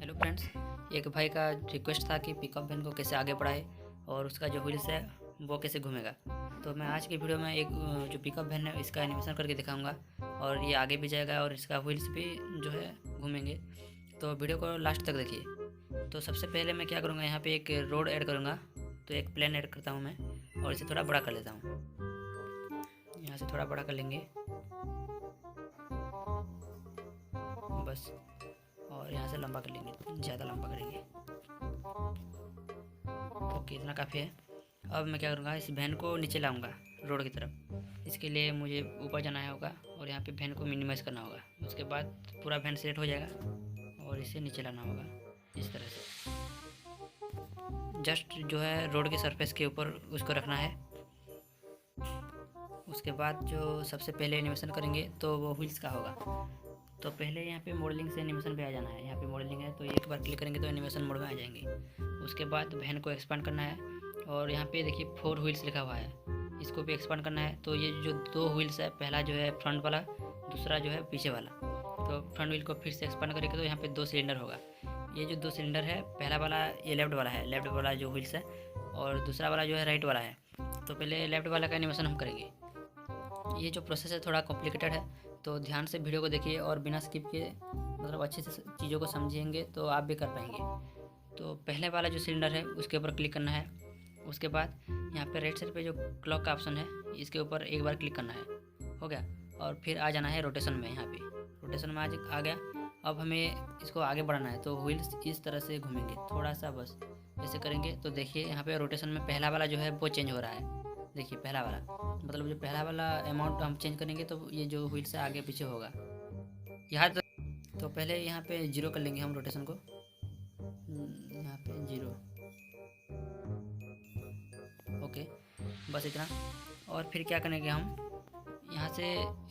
Hello friends, एक भाई का रिक्वेस्ट था कि पिकअप वैन को कैसे आगे बढ़ाए और उसका जो व्हील्स है वो कैसे घूमेगा। तो मैं आज की वीडियो में एक जो पिकअप वैन है इसका एनिमेशन करके दिखाऊंगा और ये आगे भी जाएगा और इसका व्हील्स भी जो है घूमेंगे। तो वीडियो को लास्ट तक देखिए। तो सबसे पहले मैं क्या करूँगा, यहाँ पे एक रोड ऐड करूँगा। तो एक प्लेन ऐड करता हूँ मैं और इसे थोड़ा बड़ा कर लेता हूँ। यहाँ से थोड़ा बड़ा कर लेंगे बस, और यहाँ से लंबा कर लेंगे, ज़्यादा लंबा करेंगे। ओके, इतना काफ़ी है। अब मैं क्या करूँगा, इस वैन को नीचे लाऊंगा रोड की तरफ। इसके लिए मुझे ऊपर जाना है होगा और यहाँ पे वैन को मिनिमाइज़ करना होगा। उसके बाद पूरा वैन सेलेक्ट हो जाएगा और इसे नीचे लाना होगा इस तरह से। जस्ट जो है रोड के सरफेस के ऊपर उसको रखना है। उसके बाद जो सबसे पहले एनिमेशन करेंगे तो वो व्हील्स का होगा। तो पहले यहाँ पे मॉडलिंग से एनिमेशन पे आ जाना है। यहाँ पे मॉडलिंग है तो एक बार क्लिक करेंगे तो एनिमेशन मोड में आ जाएंगे। उसके बाद वैन को एक्सपांड करना है और यहाँ पे देखिए 4 व्हील्स लिखा हुआ है, इसको भी एक्सपांड करना है। तो ये जो 2 व्हील्स है, पहला जो है फ्रंट वाला, दूसरा जो है पीछे वाला। तो फ्रंट व्हील को फिर से एक्सपांड करेंगे तो यहाँ पे 2 सिलेंडर होगा। ये जो 2 सिलेंडर है, पहला वाला ये लेफ्ट वाला है, लेफ्ट वाला जो व्हील्स है, और दूसरा वाला जो है राइट वाला है। तो पहले लेफ्ट वाला का एनिमेशन हम करेंगे। ये जो प्रोसेस है थोड़ा कॉम्प्लिकेटेड है, तो ध्यान से वीडियो को देखिए और बिना स्किप के मतलब अच्छे से चीज़ों को समझेंगे तो आप भी कर पाएंगे। तो पहले वाला जो सिलेंडर है उसके ऊपर क्लिक करना है। उसके बाद यहाँ पे राइट साइड पे जो क्लॉक का ऑप्शन है इसके ऊपर एक बार क्लिक करना है, हो गया। और फिर आ जाना है रोटेशन में। यहाँ पे रोटेशन में आ गया। अब हमें इसको आगे बढ़ाना है तो व्हील्स इस तरह से घूमेंगे थोड़ा सा, बस ऐसे करेंगे तो देखिए यहाँ पे रोटेशन में पहला वाला जो है वो चेंज हो रहा है। देखिए पहला वाला, मतलब जो पहला वाला अमाउंट हम चेंज करेंगे तो ये जो व्हील से आगे पीछे होगा यहाँ तो पहले यहाँ पे 0 कर लेंगे हम रोटेशन को। यहाँ पे 0, ओके, बस इतना। और फिर क्या करेंगे हम, यहाँ से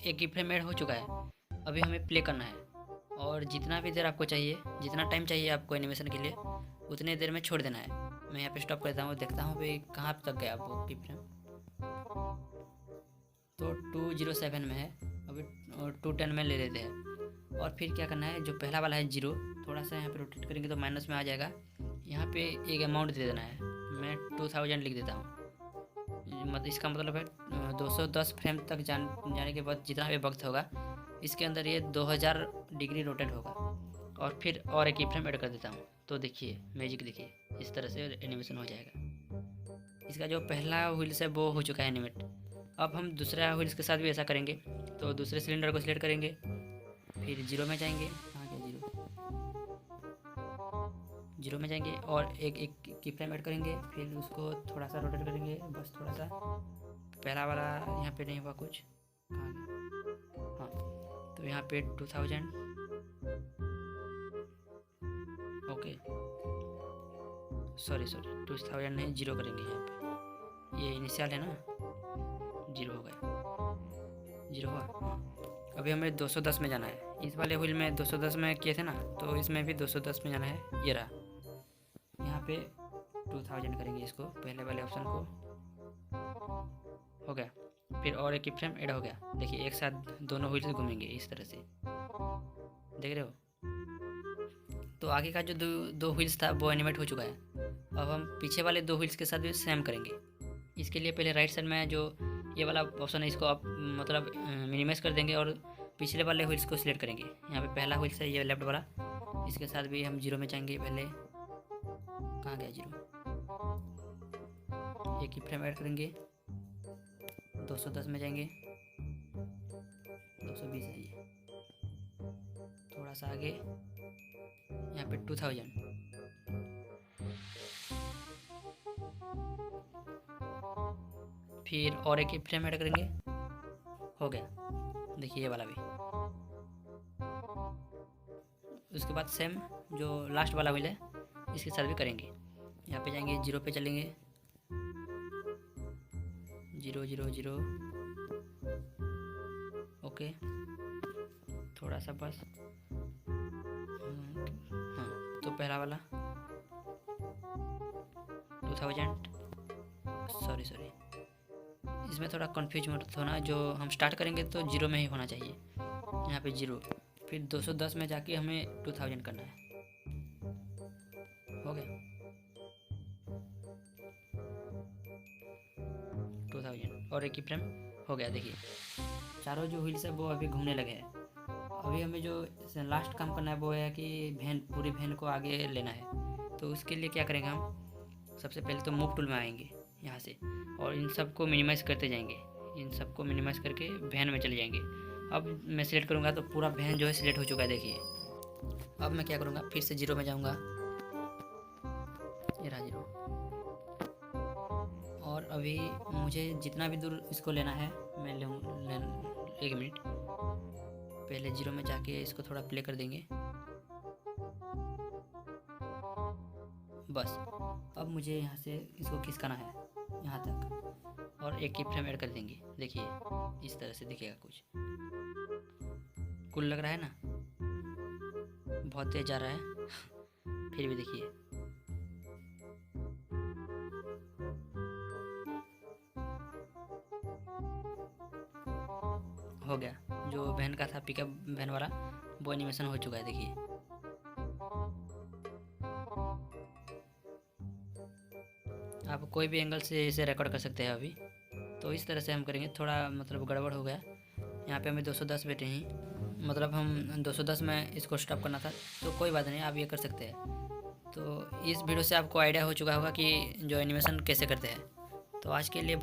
एक की फ्रेम ऐड हो चुका है। अभी हमें प्ले करना है और जितना भी देर आपको चाहिए, जितना टाइम चाहिए आपको एनिमेशन के लिए, उतने देर में छोड़ देना है। मैं यहाँ पे स्टॉप करता हूँ, देखता हूँ भाई कहाँ तक गया आपको की फ्रेम। तो 207 में है, अभी 210 में ले लेते हैं। और फिर क्या करना है, जो पहला वाला है 0, थोड़ा सा यहाँ पे रोटेट करेंगे तो माइनस में आ जाएगा। यहाँ पे एक अमाउंट दे देना है, मैं 2000 लिख देता हूँ। इसका मतलब है 210 फ्रेम तक जाने के बाद जितना भी वक्त होगा इसके अंदर ये 2000 डिग्री रोटेट होगा। और फिर और एक फ्रेम ऐड कर देता हूँ। तो देखिए मैजिक, देखिए इस तरह से एनिमेशन हो जाएगा। इसका जो पहला व्हील्स है वो हो चुका है एनिमेट। अब हम दूसरा व्हील्स के साथ भी ऐसा करेंगे। तो दूसरे सिलेंडर को सिलेक्ट करेंगे, फिर 0 में जाएंगे। कहाँ गया 0 में जाएंगे और एक की फ्रेम ऐड करेंगे, फिर उसको थोड़ा सा रोटेट करेंगे, बस थोड़ा सा। पहला वाला यहाँ पे नहीं हुआ कुछ, कहाँ गया, हाँ। तो यहाँ पे 2000, ओके, सॉरी 2000 नहीं, 0 करेंगे यहाँ पे। ये इनिशियल है ना, 0 हो गया, 0 हुआ। अभी हमें 210 में जाना है। इस वाले व्हील में 210 में किए थे ना, तो इसमें भी 210 में जाना है। ये रहा, यहाँ पे 2000 करेंगे इसको, पहले वाले ऑप्शन को, हो गया। फिर और एक की फ्रेम ऐड हो गया। देखिए एक साथ दोनों व्हील्स घूमेंगे इस तरह से, देख रहे हो। तो आगे का जो दो व्हील्स था वो एनिमेट हो चुका है। अब हम पीछे वाले 2 व्हील्स के साथ भी सेम करेंगे। इसके लिए पहले राइट साइड में जो ये वाला ऑप्शन है इसको आप मतलब मिनिमाइज कर देंगे और पिछले वाले व्हील्स को सिलेक्ट करेंगे। यहाँ पे पहला व्हील्स है ये लेफ्ट वाला, इसके साथ भी हम 0 में जाएंगे। पहले कहाँ गया 0, एक ही फ्रेम ऐड करेंगे, 210 में जाएंगे, 220 है ये, थोड़ा सा आगे, यहाँ पे 2000, फिर और एक ही फ्रेम ऐड करेंगे, हो गया। देखिए ये वाला भी। उसके बाद सेम जो लास्ट वाला व्हील है इसके साथ भी करेंगे। यहाँ पे जाएंगे, 0 पे चलेंगे, 0 0 0, ओके, थोड़ा सा बस, हाँ। तो पहला वाला 2000, सॉरी इसमें थोड़ा कन्फ्यूज मत होना, जो हम स्टार्ट करेंगे तो 0 में ही होना चाहिए। यहाँ पे 0, फिर 210 में जाके हमें 2000 करना है। और एक की फ्रेम हो गया। देखिए चारों जो व्हील्स है वो अभी घूमने लगे हैं। अभी हमें जो लास्ट काम करना है वो है कि पूरी वैन को आगे लेना है। तो उसके लिए क्या करेंगे हम, सबसे पहले तो मूव टूल में आएंगे यहाँ से और इन सबको मिनिमाइज़ करते जाएंगे। इन सबको मिनिमाइज़ करके वैन में चले जाएंगे। अब मैं सिलेक्ट करूँगा तो पूरा वैन जो है सिलेक्ट हो चुका है। देखिए अब मैं क्या करूँगा, फिर से 0 में जाऊँगा, ये रहा 0। और अभी मुझे जितना भी दूर इसको लेना है मैं एक मिनट, पहले 0 में जाके इसको थोड़ा प्ले कर देंगे। बस अब मुझे यहाँ से इसको खिसकाना है यहाँ तक और एक की फ्रेम ऐड कर देंगे। देखिए इस तरह से दिखेगा कुछ कूल लग रहा है ना, बहुत तेज जा रहा है फिर भी देखिए हो गया। जो वैन का था पिकअप वैन वाला वो एनिमेशन हो चुका है। देखिए आप कोई भी एंगल से इसे रिकॉर्ड कर सकते हैं। अभी तो इस तरह से हम करेंगे। थोड़ा मतलब गड़बड़ हो गया, यहाँ पे हमें 210 बैठे हैं, मतलब हम 210 में इसको स्टॉप करना था। तो कोई बात नहीं, आप ये कर सकते हैं। तो इस वीडियो से आपको आइडिया हो चुका होगा कि जो एनिमेशन कैसे करते हैं। तो आज के लिए